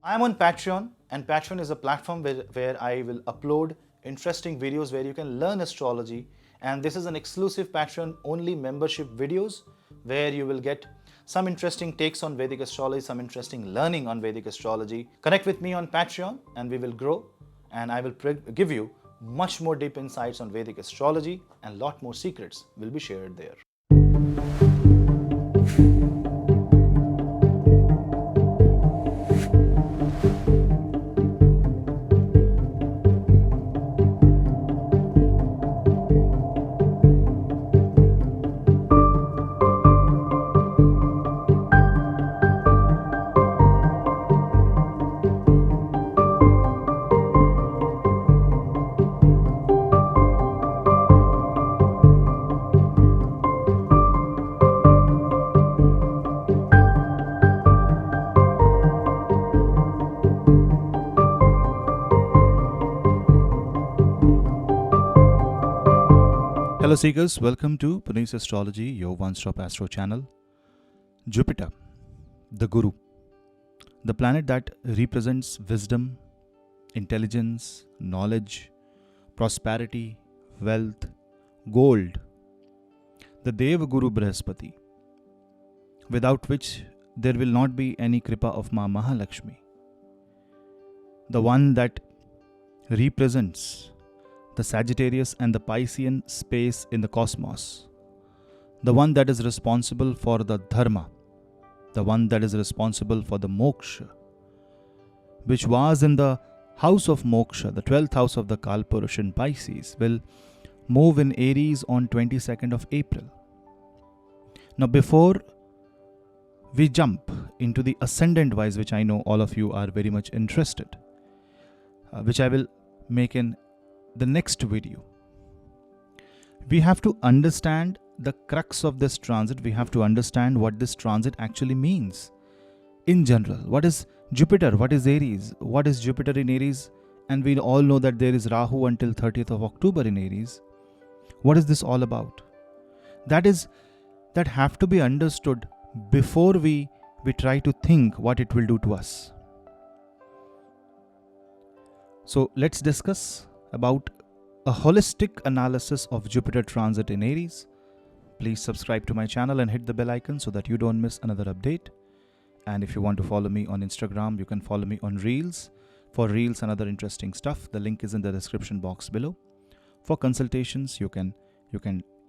I am on Patreon, and Patreon is a platform where I will upload interesting videos where you can learn astrology. And this is an exclusive Patreon only membership videos where you will get some interesting takes on Vedic astrology, some interesting learning on Vedic astrology. Connect with me on Patreon and we will grow, and I will give you much more deep insights on Vedic astrology, and lot more secrets will be shared there. Hello Seekers, welcome to Punneit Astrology, your one-stop astro channel. Jupiter, the Guru, the planet that represents wisdom, intelligence, knowledge, prosperity, wealth, gold. The Dev Guru Brihaspati, without which there will not be any Kripa of Ma Mahalakshmi. The one that represents the Sagittarius and the Piscean space in the cosmos, the one that is responsible for the Dharma, the one that is responsible for the Moksha, which was in the house of Moksha, the 12th house of the Kalpurush in Pisces, will move in Aries on 22nd of April. Now before we jump into the ascendant wise, which I know all of you are very much interested, which I will make in the next video, we have to understand the crux of this transit. We have to understand what this transit actually means in general. What is Jupiter? What is Aries? What is Jupiter in Aries? And we all know that there is Rahu until 30th of October in Aries. What is this all about? That have to be understood before we try to think what it will do to us. So let's discuss about a holistic analysis of Jupiter transit in Aries. Please subscribe to my channel and hit the bell icon so that you don't miss another update. And if you want to follow me on Instagram, you can follow me on Reels for Reels and other interesting stuff. The link is in the description box below. For consultations, you can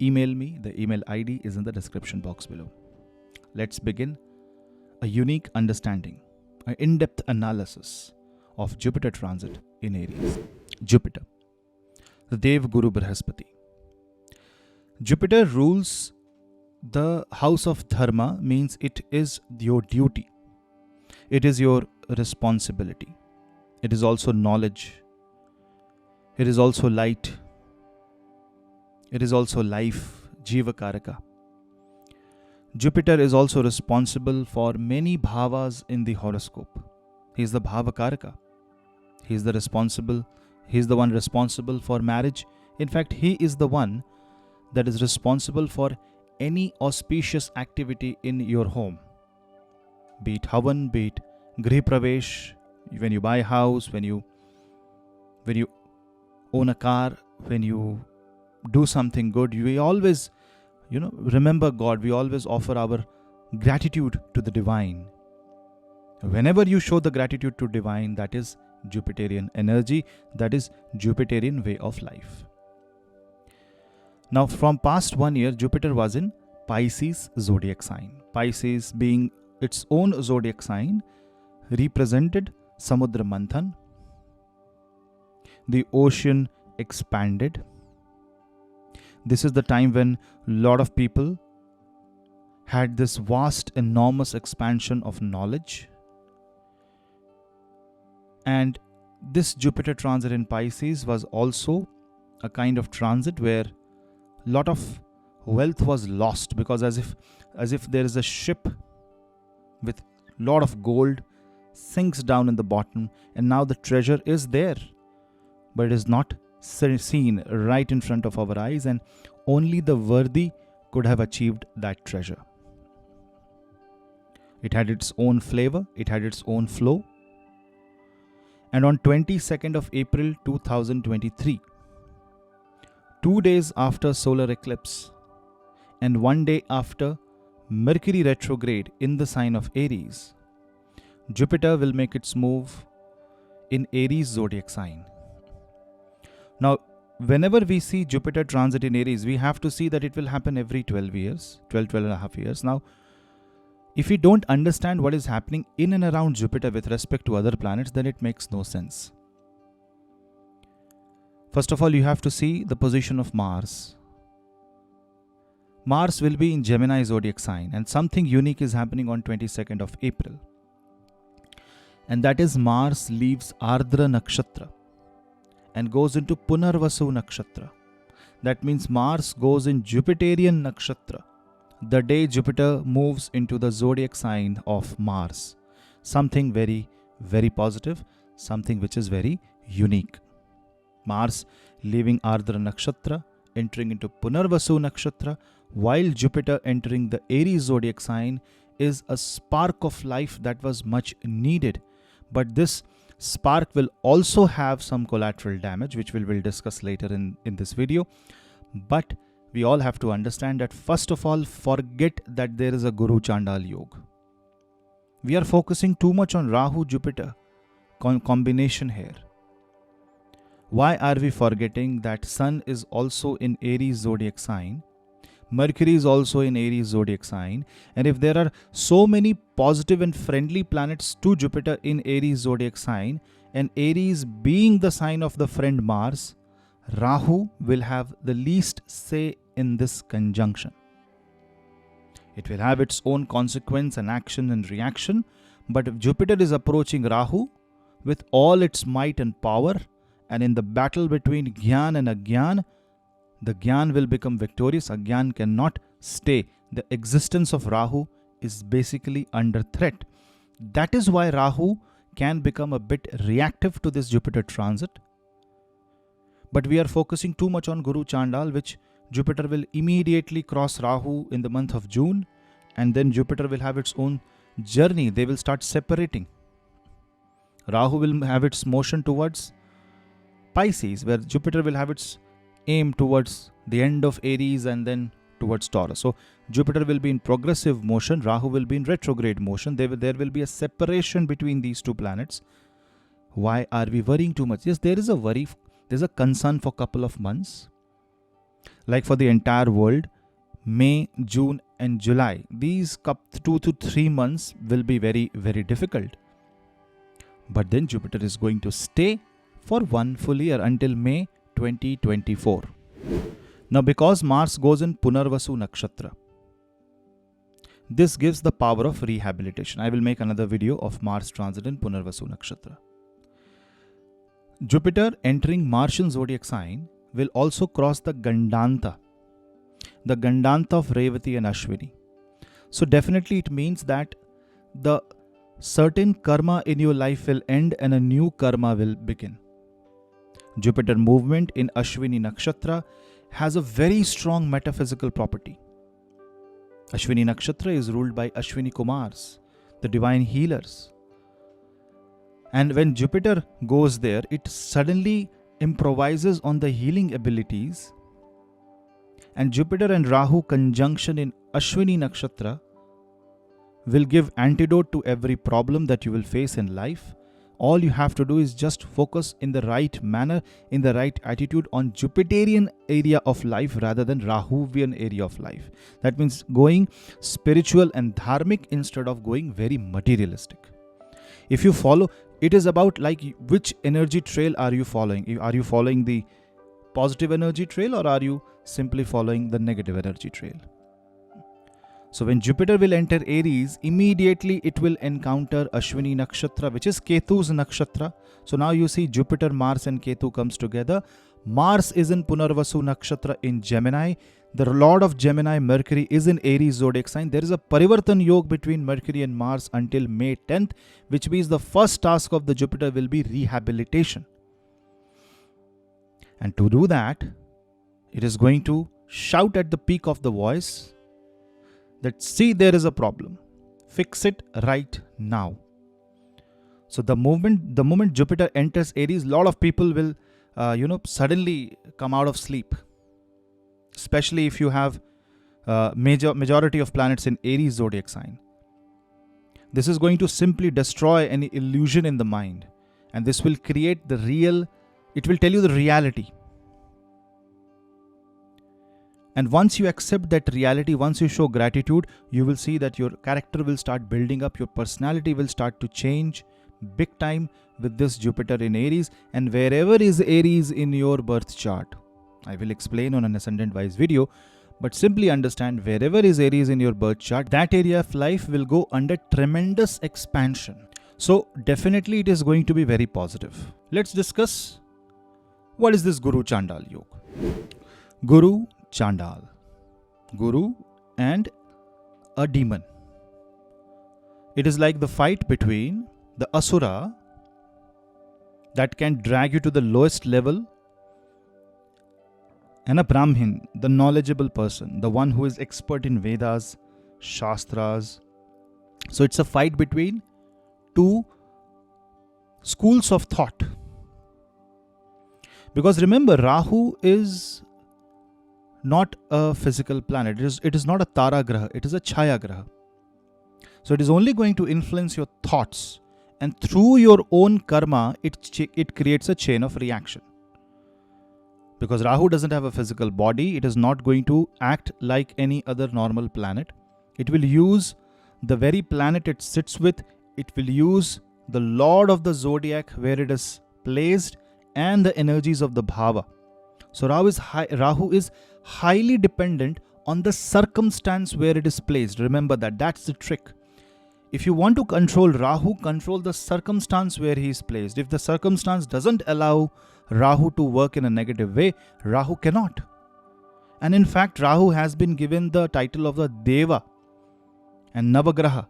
email me. The email ID is in the description box below. Let's begin a unique understanding, an in-depth analysis of Jupiter transit in Aries. Jupiter, the Dev Guru Brihaspati. Jupiter rules the house of Dharma, means it is your duty. It is your responsibility. It is also knowledge. It is also light. It is also life, Jiva Karaka. Jupiter is also responsible for many bhavas in the horoscope. He is the Bhava Karaka. He is the one responsible for marriage. In fact, he is the one that is responsible for any auspicious activity in your home. Be it Havan, be it Griha Pravesh, when you buy a house, when you own a car, when you do something good, we always, remember God. We always offer our gratitude to the divine. Whenever you show the gratitude to divine, that is Jupiterian energy, that is Jupiterian way of life. Now from past 1 year, Jupiter was in Pisces zodiac sign. Pisces, being its own zodiac sign, represented Samudra Manthan. The ocean expanded. This is the time when a lot of people had this vast, enormous expansion of knowledge. And this Jupiter transit in Pisces was also a kind of transit where a lot of wealth was lost, because as if there is a ship with a lot of gold sinks down in the bottom, and now the treasure is there, but it is not seen right in front of our eyes, and only the worthy could have achieved that treasure. It had its own flavor, it had its own flow, And on 22nd of April 2023, 2 days after solar eclipse and 1 day after Mercury retrograde in the sign of Aries, Jupiter will make its move in Aries zodiac sign. Now, whenever we see Jupiter transit in Aries, we have to see that it will happen every 12 and a half years. Now, if we don't understand what is happening in and around Jupiter with respect to other planets, then it makes no sense. First of all, you have to see the position of Mars. Mars will be in Gemini zodiac sign, and something unique is happening on 22nd of April. And that is Mars leaves Ardra Nakshatra and goes into Punarvasu Nakshatra. That means Mars goes in Jupiterian Nakshatra the day Jupiter moves into the zodiac sign of Mars. Something very, very positive, something which is very unique. Mars leaving Ardra Nakshatra, entering into Punarvasu Nakshatra, while Jupiter entering the Aries zodiac sign is a spark of life that was much needed. But this spark will also have some collateral damage, which we'll discuss later in this video. But we all have to understand that first of all, forget that there is a Guru Chandal Yoga. We are focusing too much on Rahu Jupiter combination here. Why are we forgetting that Sun is also in Aries zodiac sign? Mercury is also in Aries zodiac sign, and if there are so many positive and friendly planets to Jupiter in Aries zodiac sign, and Aries being the sign of the friend Mars, Rahu will have the least say in this conjunction. It will have its own consequence and action and reaction, but if Jupiter is approaching Rahu with all its might and power, and in the battle between Gyan and Agyan, the Gyan will become victorious. Agyan cannot stay. The existence of Rahu is basically under threat. That is why Rahu can become a bit reactive to this Jupiter transit. But we are focusing too much on Guru Chandal, which Jupiter will immediately cross Rahu in the month of June, and then Jupiter will have its own journey. They will start separating. Rahu will have its motion towards Pisces, where Jupiter will have its aim towards the end of Aries and then towards Torre. So Jupiter will be in progressive motion, Rahu will be in retrograde motion. There will be a separation between these two planets. Why are we worrying too much? Yes, there is a worry, there's a concern for a couple of months. Like for the entire world, May, June and July, these 2 to 3 months will be very, very difficult. But then Jupiter is going to stay for one full year until May 2024. Now, because Mars goes in Punarvasu Nakshatra, this gives the power of rehabilitation. I will make another video of Mars transit in Punarvasu Nakshatra. Jupiter entering Martian zodiac sign will also cross the Gandanta of Revati and Ashwini. So definitely it means that the certain karma in your life will end and a new karma will begin. Jupiter movement in Ashwini Nakshatra has a very strong metaphysical property. Ashwini Nakshatra is ruled by Ashwini Kumars, the divine healers. And when Jupiter goes there, it suddenly improvises on the healing abilities. And Jupiter and Rahu conjunction in Ashwini Nakshatra will give antidote to every problem that you will face in life. All you have to do is just focus in the right manner, in the right attitude on Jupiterian area of life rather than Rahuvian area of life. That means going spiritual and dharmic instead of going very materialistic. If you follow, it is about like which energy trail are you following? Are you following the positive energy trail or are you simply following the negative energy trail? So when Jupiter will enter Aries, immediately it will encounter Ashwini Nakshatra, which is Ketu's Nakshatra. So now you see Jupiter, Mars and Ketu comes together. Mars is in Punarvasu Nakshatra in Gemini. The Lord of Gemini, Mercury, is in Aries zodiac sign. There is a Parivartan Yoga between Mercury and Mars until May 10th, which means the first task of the Jupiter will be rehabilitation. And to do that, it is going to shout at the peak of the voice that see there is a problem. Fix it right now. So the moment Jupiter enters Aries, a lot of people will suddenly come out of sleep, especially if you have majority of planets in Aries zodiac sign. This is going to simply destroy any illusion in the mind, and this will create it will tell you the reality. And once you accept that reality, once you show gratitude, you will see that your character will start building up, your personality will start to change big time with this Jupiter in Aries. And wherever is Aries in your birth chart, I will explain on an ascendant wise video, but simply understand wherever is Aries in your birth chart, that area of life will go under tremendous expansion. So definitely it is going to be very positive. Let's discuss what is this Guru Chandal Yoga. Guru Chandal, Guru and a demon. It is like the fight between the Asura that can drag you to the lowest level and a Brahmin, the knowledgeable person, the one who is expert in Vedas, Shastras. So it's a fight between two schools of thought. Because remember, Rahu is not a physical planet. It is not a Tara Graha. It is a Chaya Graha. So it is only going to influence your thoughts. And through your own karma, it creates a chain of reaction. Because Rahu doesn't have a physical body, it is not going to act like any other normal planet. It will use the very planet it sits with. It will use the Lord of the Zodiac where it is placed and the energies of the Bhava. So Rahu is highly dependent on the circumstance where it is placed. Remember that. That's the trick. If you want to control Rahu, control the circumstance where he is placed. If the circumstance doesn't allow Rahu to work in a negative way, Rahu cannot. And in fact, Rahu has been given the title of the Deva and Navagraha.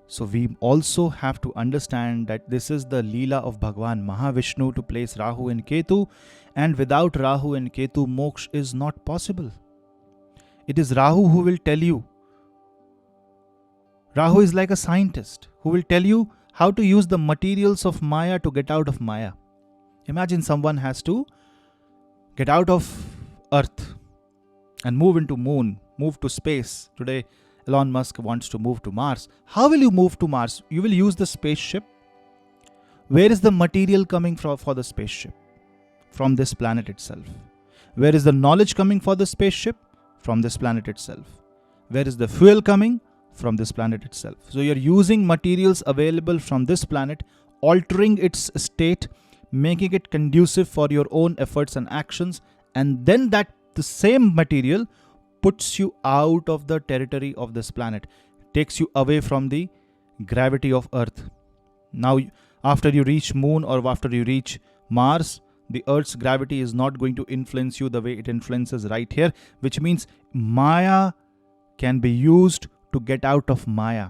So we also have to understand that this is the Leela of Bhagwan Mahavishnu to place Rahu and Ketu. And without Rahu and Ketu, moksha is not possible. It is Rahu who will tell you. Rahu is like a scientist who will tell you how to use the materials of Maya to get out of Maya. Imagine someone has to get out of Earth and move into moon, move to space. Today, Elon Musk wants to move to Mars. How will you move to Mars? You will use the spaceship. Where is the material coming from for the spaceship? From this planet itself. Where is the knowledge coming for the spaceship? From this planet itself. Where is the fuel coming? From this planet itself. So you're using materials available from this planet, altering its state, making it conducive for your own efforts and actions, and then the same material puts you out of the territory of this planet, takes you away from the gravity of Earth. Now, after you reach Moon or after you reach Mars, the Earth's gravity is not going to influence you the way it influences right here, which means Maya can be used to get out of Maya.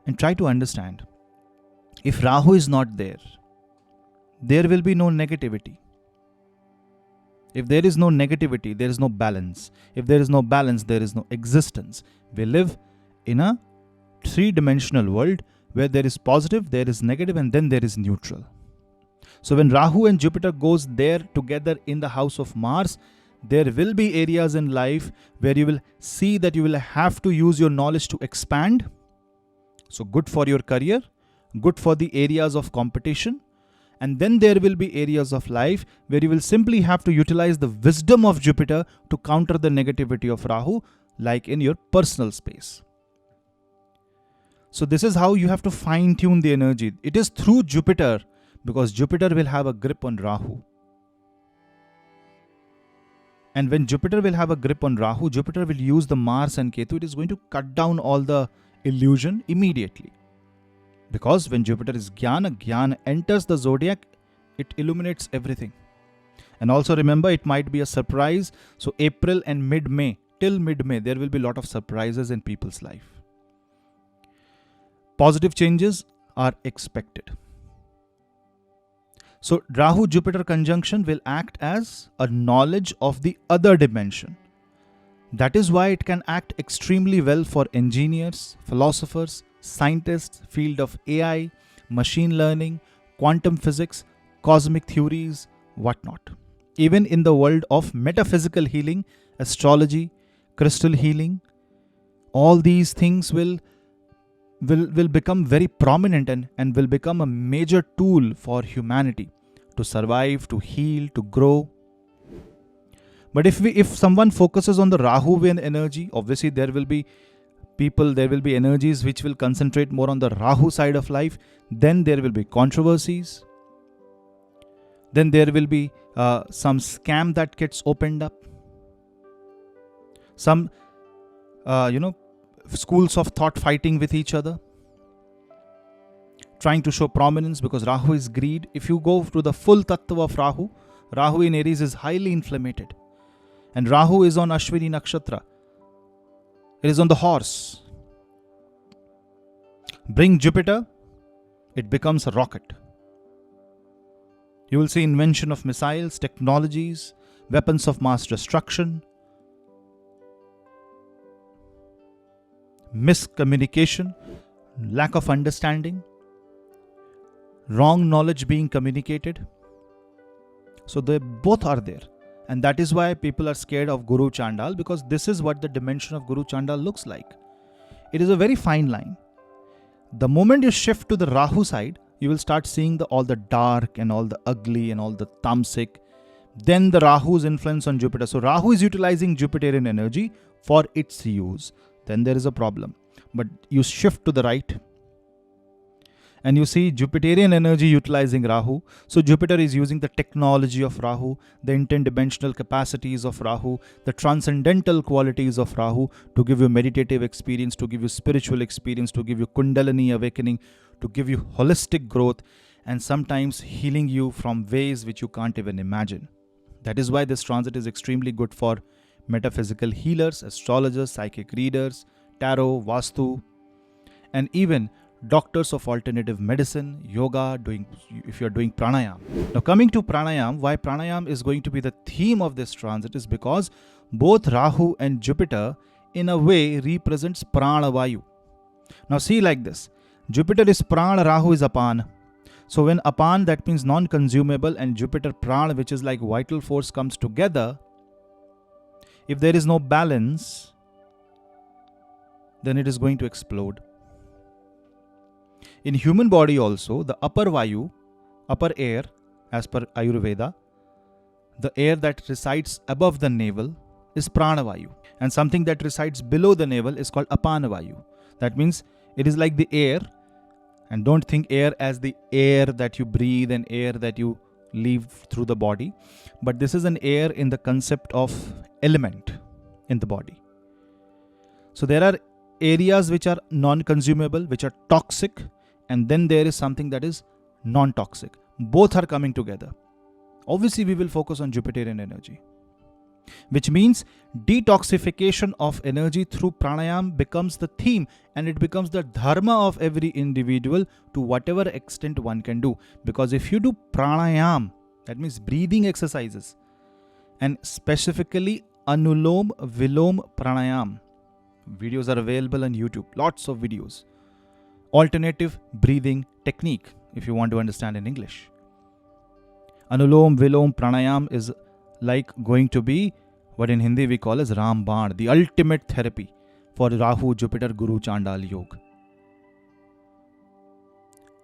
And try to understand, if Rahu is not there, there will be no negativity. If there is no negativity, there is no balance. If there is no balance, there is no existence. We live in a three-dimensional world where there is positive, there is negative, and then there is neutral. So when Rahu and Jupiter goes there together in the house of Mars, there will be areas in life where you will see that you will have to use your knowledge to expand. So good for your career, good for the areas of competition. And then there will be areas of life where you will simply have to utilize the wisdom of Jupiter to counter the negativity of Rahu, like in your personal space. So this is how you have to fine-tune the energy. It is through Jupiter, because Jupiter will have a grip on Rahu. And when Jupiter will have a grip on Rahu, Jupiter will use the Mars and Ketu. It is going to cut down all the illusion immediately. Because when Jupiter is Jnana enters the zodiac, it illuminates everything. And also remember, it might be a surprise. So April and mid-May, till mid-May, there will be a lot of surprises in people's life. Positive changes are expected. So Rahu-Jupiter conjunction will act as a knowledge of the other dimension. That is why it can act extremely well for engineers, philosophers, scientists, field of AI, machine learning, quantum physics, cosmic theories, whatnot. Even in the world of metaphysical healing, astrology, crystal healing, all these things will become very prominent and will become a major tool for humanity to survive, to heal, to grow. But if someone focuses on the Rahuvian energy, obviously there will be energies which will concentrate more on the Rahu side of life. Then there will be controversies. Then there will be some scam that gets opened up. Some, schools of thought fighting with each other, trying to show prominence, because Rahu is greed. If you go to the full tattva of Rahu in Aries is highly inflamed. And Rahu is on Ashwini Nakshatra. It is on the horse. Bring Jupiter, it becomes a rocket. You will see invention of missiles, technologies, weapons of mass destruction, miscommunication, lack of understanding, wrong knowledge being communicated. So they both are there. And that is why people are scared of Guru Chandal, because this is what the dimension of Guru Chandal looks like. It is a very fine line. The moment you shift to the Rahu side, you will start seeing all the dark and all the ugly and all the tamasic. Then the Rahu's influence on Jupiter. So Rahu is utilizing Jupiterian energy for its use. Then there is a problem. But you shift to the right and you see Jupiterian energy utilizing Rahu. So Jupiter is using the technology of Rahu, the interdimensional capacities of Rahu, the transcendental qualities of Rahu to give you meditative experience, to give you spiritual experience, to give you Kundalini awakening, to give you holistic growth, and sometimes healing you from ways which you can't even imagine. That is why this transit is extremely good for metaphysical healers, astrologers, psychic readers, tarot, vastu, and even doctors of alternative medicine, yoga, if you're doing pranayam. Now coming to pranayam, why pranayam is going to be the theme of this transit is because both Rahu and Jupiter in a way represents prana vayu. Now see like this, Jupiter is prana, Rahu is apan. So when apan, that means non-consumable, and Jupiter prana, which is like vital force, comes together, if there is no balance, then it is going to explode. In human body also, the upper vayu, upper air, as per Ayurveda, the air that resides above the navel is prana vayu, and something that resides below the navel is called apana vayu. That means it is like the air, and don't think air as the air that you breathe and air that you leave through the body, but this is an air in the concept of element in the body. So there are areas which are non-consumable, which are toxic, and then there is something that is non-toxic. Both are coming together. Obviously, we will focus on Jupiterian energy, which means detoxification of energy through pranayam becomes the theme, and it becomes the dharma of every individual to whatever extent one can do. Because if you do pranayam, that means breathing exercises, and specifically Anulom Vilom Pranayam, videos are available on YouTube, lots of videos. Alternative breathing technique, if you want to understand in English. Anulom Vilom Pranayam is like going to be what in Hindi we call as Ramband, the ultimate therapy for Rahu, Jupiter, Guru, Chandal Yoga.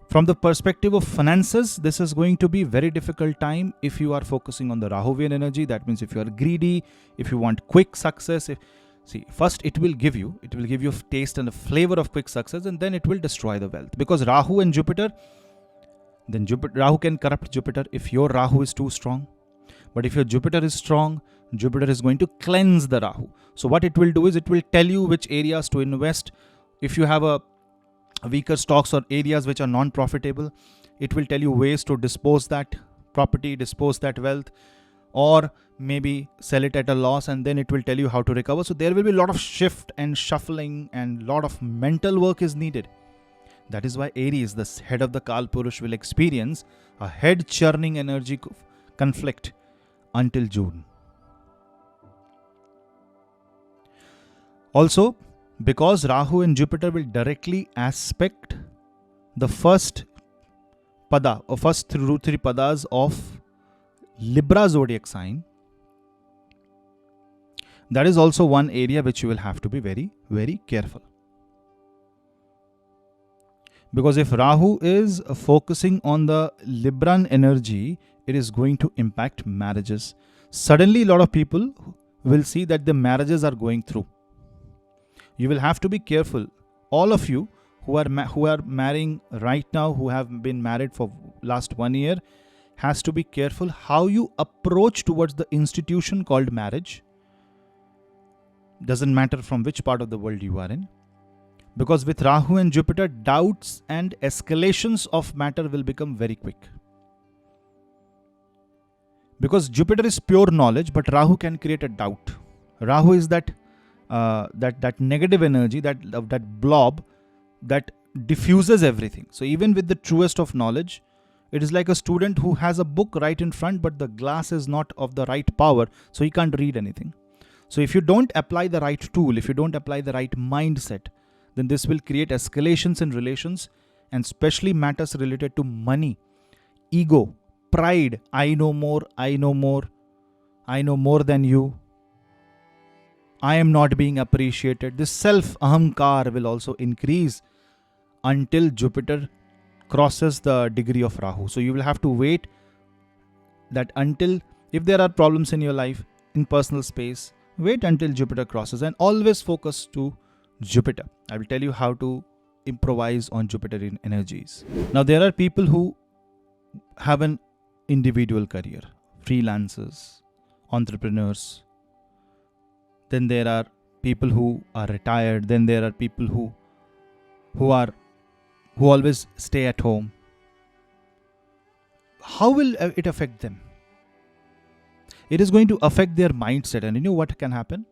From the perspective of finances, this is going to be very difficult time if you are focusing on the Rahuvian energy. That means if you are greedy, if you want quick success, first it will give you a taste and a flavor of quick success, and then it will destroy the wealth. Because Rahu and Jupiter, then Rahu can corrupt Jupiter if your Rahu is too strong. But if your Jupiter is strong, Jupiter is going to cleanse the Rahu. So what it will do is it will tell you which areas to invest. If you have a weaker stocks or areas which are non-profitable, it will tell you ways to dispose that property, dispose that wealth, or maybe sell it at a loss, and then it will tell you how to recover. So there will be a lot of shift and shuffling, and lot of mental work is needed. That is why Aries, the head of the Kal Purush, will experience a head churning energy conflict until June. Also, because Rahu and Jupiter will directly aspect the first pada or first three padas of Libra zodiac sign, that is also one area which you will have to be very, very careful. Because if Rahu is focusing on the Libran energy, it is going to impact marriages. Suddenly, a lot of people will see that the marriages are going through. You will have to be careful. All of you who are marrying right now, who have been married for last 1 year, has to be careful how you approach towards the institution called marriage. Doesn't matter from which part of the world you are in. Because with Rahu and Jupiter, doubts and escalations of matter will become very quick. Because Jupiter is pure knowledge, but Rahu can create a doubt. Rahu is that negative energy, that blob that diffuses everything. So even with the truest of knowledge, it is like a student who has a book right in front, but the glass is not of the right power, so he can't read anything. So if you don't apply the right tool, if you don't apply the right mindset, then this will create escalations in relations, and especially matters related to money, ego, pride. I know more than you. I am not being appreciated. This self-ahamkar will also increase until Jupiter crosses the degree of Rahu. So you will have to wait that until, if there are problems in your life, in personal space, wait until Jupiter crosses and always focus to Jupiter. I will tell you how to improvise on Jupiterian energies. Now, there are people who have an individual career, freelancers, entrepreneurs. Then there are people who are retired. Then there are people who always stay at home. How will it affect them? It is going to affect their mindset. And you know what can happen?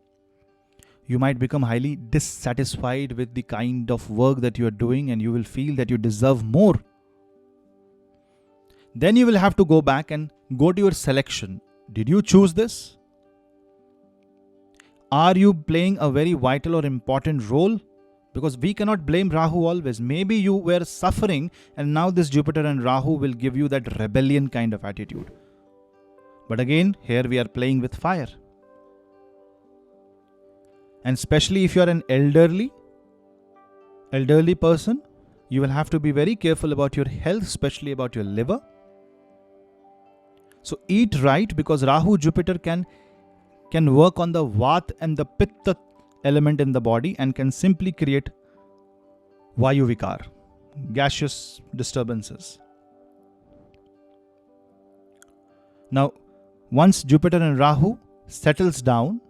You might become highly dissatisfied with the kind of work that you are doing, and you will feel that you deserve more. Then you will have to go back and go to your selection. Did you choose this? Are you playing a very vital or important role? Because we cannot blame Rahu always. Maybe you were suffering, and now this Jupiter and Rahu will give you that rebellion kind of attitude. But again, here we are playing with fire. And especially if you are an elderly person, you will have to be very careful about your health, especially about your liver. So eat right, because Rahu, Jupiter can work on the Vat and the Pitta element in the body and can simply create Vayu Vikar, gaseous disturbances. Now, once Jupiter and Rahu settles down,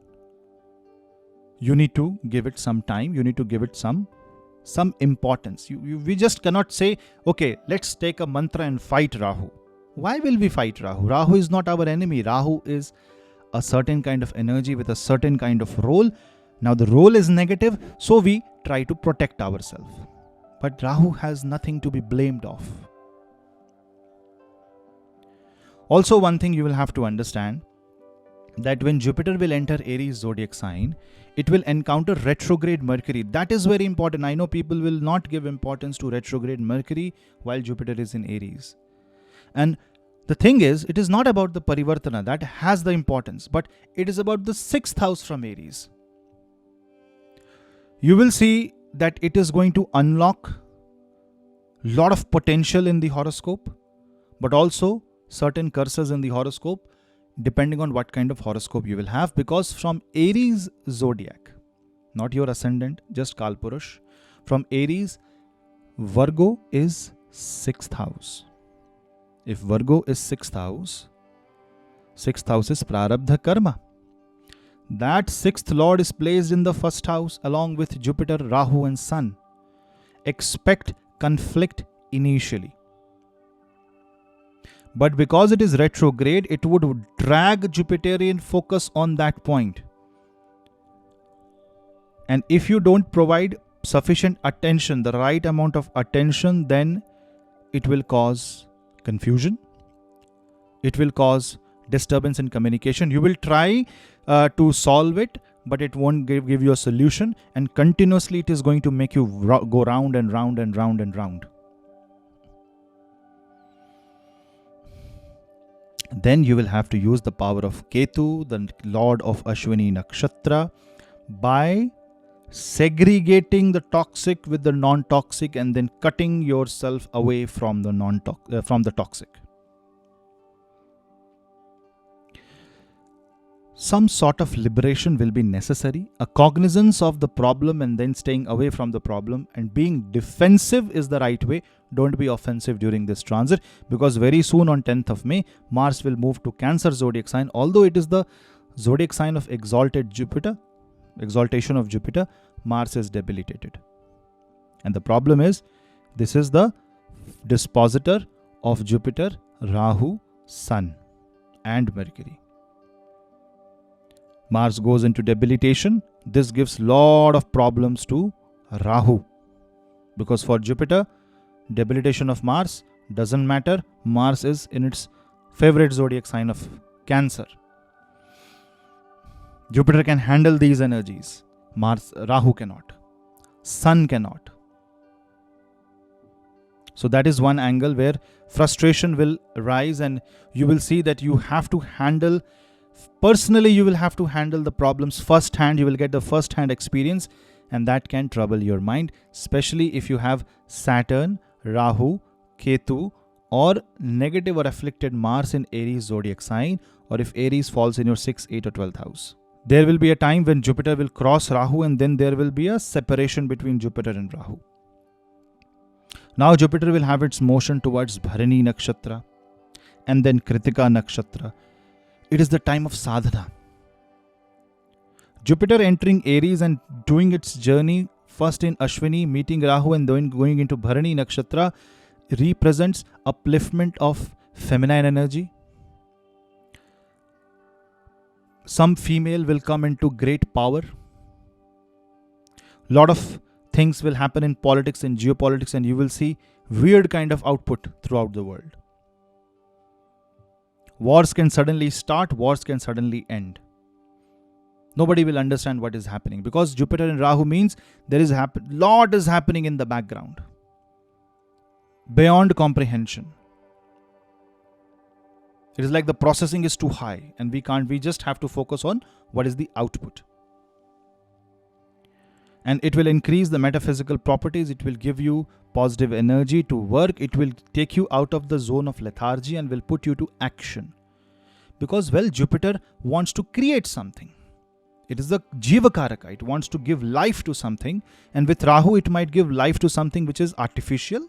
you need to give it some time. You need to give it some importance. We just cannot say, okay, let's take a mantra and fight Rahu. Why will we fight Rahu? Rahu is not our enemy. Rahu is a certain kind of energy with a certain kind of role. Now the role is negative, so we try to protect ourselves. But Rahu has nothing to be blamed of. Also, one thing you will have to understand, that when Jupiter will enter Aries zodiac sign, it will encounter retrograde Mercury. That is very important. I know people will not give importance to retrograde Mercury while Jupiter is in Aries. And the thing is, it is not about the Parivartana that has the importance, but it is about the 6th house from Aries. You will see that it is going to unlock a lot of potential in the horoscope, but also certain curses in the horoscope, depending on what kind of horoscope you will have. Because from Aries zodiac, not your ascendant, just Kalpurush, from Aries, Virgo is 6th house. If Virgo is 6th house is Prarabdha Karma. That 6th Lord is placed in the 1st house along with Jupiter, Rahu and Sun. Expect conflict initially. But because it is retrograde, it would drag Jupiterian focus on that point. And if you don't provide sufficient attention, the right amount of attention, then it will cause confusion. It will cause disturbance in communication. You will try to solve it, but it won't give you a solution, and continuously it is going to make you go round and round and round and round. Then you will have to use the power of Ketu, the lord of Ashwini Nakshatra, by segregating the toxic with the non-toxic and then cutting yourself away from the toxic. Some sort of liberation will be necessary, a cognizance of the problem and then staying away from the problem, and being defensive is the right way. Don't be offensive during this transit, because very soon on 10th of May, Mars will move to Cancer zodiac sign. Although it is the zodiac sign of exaltation of Jupiter, Mars is debilitated. And the problem is, this is the dispositor of Jupiter, Rahu, Sun and Mercury. Mars goes into debilitation. This gives lot of problems to Rahu, because for Jupiter, debilitation of Mars doesn't matter. Mars is in its favorite zodiac sign of Cancer. Jupiter can handle these energies. Rahu cannot. Sun cannot. So that is one angle where frustration will rise, and you will see that you have to handle. Personally, you will have to handle the problems first hand. You will get the first hand experience, and that can trouble your mind, especially if you have Saturn, Rahu, Ketu, or negative or afflicted Mars in Aries zodiac sign, or if Aries falls in your 6th, 8th or 12th house. There will be a time when Jupiter will cross Rahu, and then there will be a separation between Jupiter and Rahu. Now Jupiter will have its motion towards Bharani Nakshatra and then Kritika Nakshatra. It is the time of sadhana. Jupiter entering Aries and doing its journey first in Ashwini, meeting Rahu, and then going into Bharani Nakshatra represents upliftment of feminine energy. Some female will come into great power. Lot of things will happen in politics and geopolitics, and you will see weird kind of output throughout the world. Wars can suddenly start, wars can suddenly end. Nobody will understand what is happening, because Jupiter and Rahu means there is lot is happening in the background, beyond comprehension. It is like the processing is too high, and we just have to focus on what is the output. And it will increase the metaphysical properties. It will give you positive energy to work. It will take you out of the zone of lethargy and will put you to action. Because, Jupiter wants to create something. It is the Jivakaraka. It wants to give life to something. And with Rahu, it might give life to something which is artificial.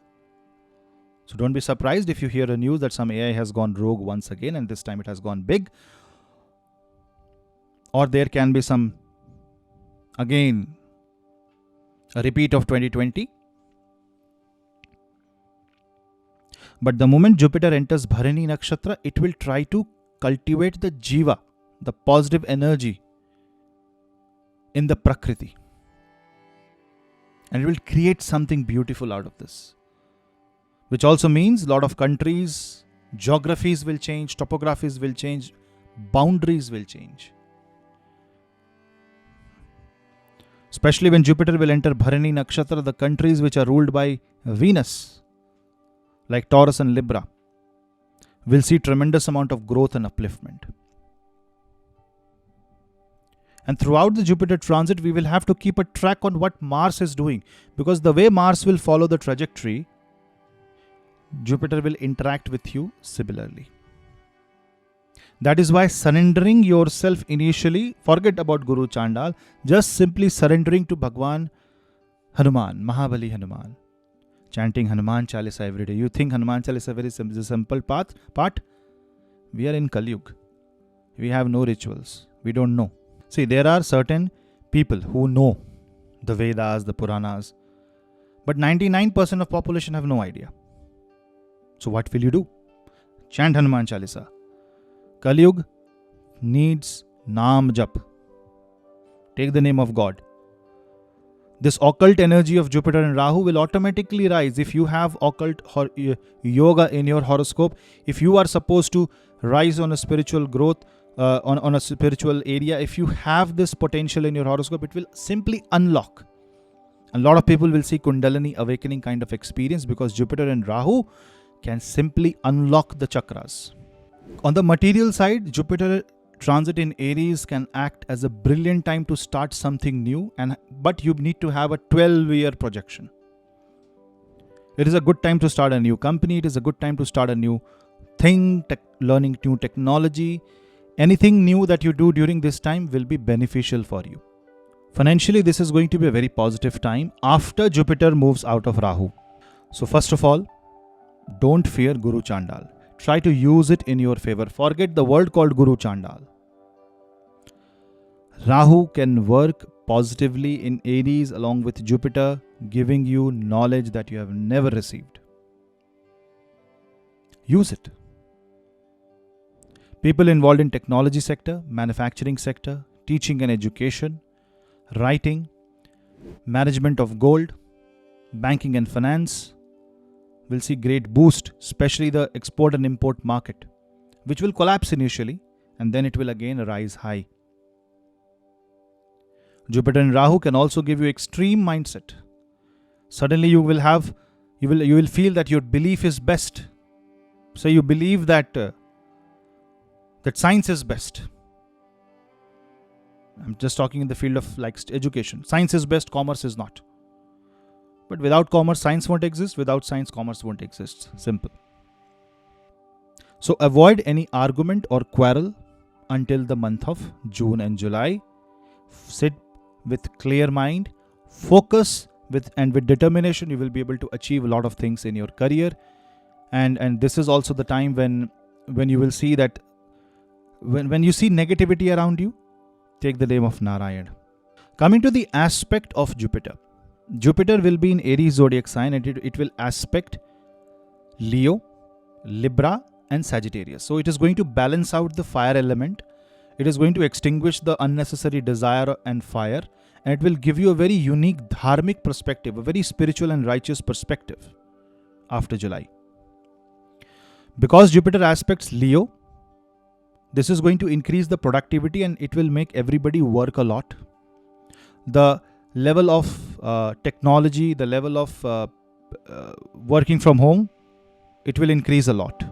So don't be surprised if you hear a news that some AI has gone rogue once again, and this time it has gone big. Or there can be some, again, a repeat of 2020. But the moment Jupiter enters Bharani Nakshatra, it will try to cultivate the Jiva, the positive energy in the Prakriti. And it will create something beautiful out of this. Which also means a lot of countries, geographies will change, topographies will change, boundaries will change. Especially when Jupiter will enter Bharani Nakshatra, the countries which are ruled by Venus, like Taurus and Libra, will see tremendous amount of growth and upliftment. And throughout the Jupiter transit, we will have to keep a track on what Mars is doing. Because the way Mars will follow the trajectory, Jupiter will interact with you similarly. That is why surrendering yourself initially, forget about Guru Chandal, just simply surrendering to Bhagwan Hanuman, Mahabali Hanuman. Chanting Hanuman Chalisa every day. You think Hanuman Chalisa is a very simple part? We are in Kali Yuga. We have no rituals. We don't know. See, there are certain people who know the Vedas, the Puranas, but 99% of population have no idea. So what will you do? Chant Hanuman Chalisa. Kali Yuga needs Naam Jap. Take the name of God. This occult energy of Jupiter and Rahu will automatically rise. If you have occult yoga in your horoscope, if you are supposed to rise on a spiritual growth, on a spiritual area, if you have this potential in your horoscope, it will simply unlock. A lot of people will see Kundalini awakening kind of experience because Jupiter and Rahu can simply unlock the chakras. On the material side, Jupiter transit in Aries can act as a brilliant time to start something new, but you need to have a 12-year projection. It is a good time to start a new company. It is a good time to start a new thing, learning new technology. Anything new that you do during this time will be beneficial for you. Financially, this is going to be a very positive time after Jupiter moves out of Rahu. So first of all, don't fear Guru Chandal. Try to use it in your favor. Forget the word called Guru Chandal. Rahu can work positively in Aries along with Jupiter, giving you knowledge that you have never received. Use it. People involved in technology sector, manufacturing sector, teaching and education, writing, management of gold, banking and finance will see great boost, especially the export and import market, which will collapse initially and then it will again rise high. Jupiter and Rahu can also give you extreme mindset. Suddenly you will feel that your belief is best. So you believe that science is best. I'm just talking in the field of education. Science is best, commerce is not. But without commerce, science won't exist. Without science, commerce won't exist. Simple. So avoid any argument or quarrel until the month of June and July. Sit with clear mind, focus with determination. You will be able to achieve a lot of things in your career. And this is also the time when you will see that when you see negativity around you, take the name of Narayan. Coming to the aspect of Jupiter. Jupiter will be in Aries zodiac sign and it will aspect Leo, Libra and Sagittarius. So it is going to balance out the fire element. It is going to extinguish the unnecessary desire and fire, and it will give you a very unique dharmic perspective, a very spiritual and righteous perspective after July. Because Jupiter aspects Leo, this is going to increase the productivity and it will make everybody work a lot. The level of technology, the level of working from home, it will increase a lot.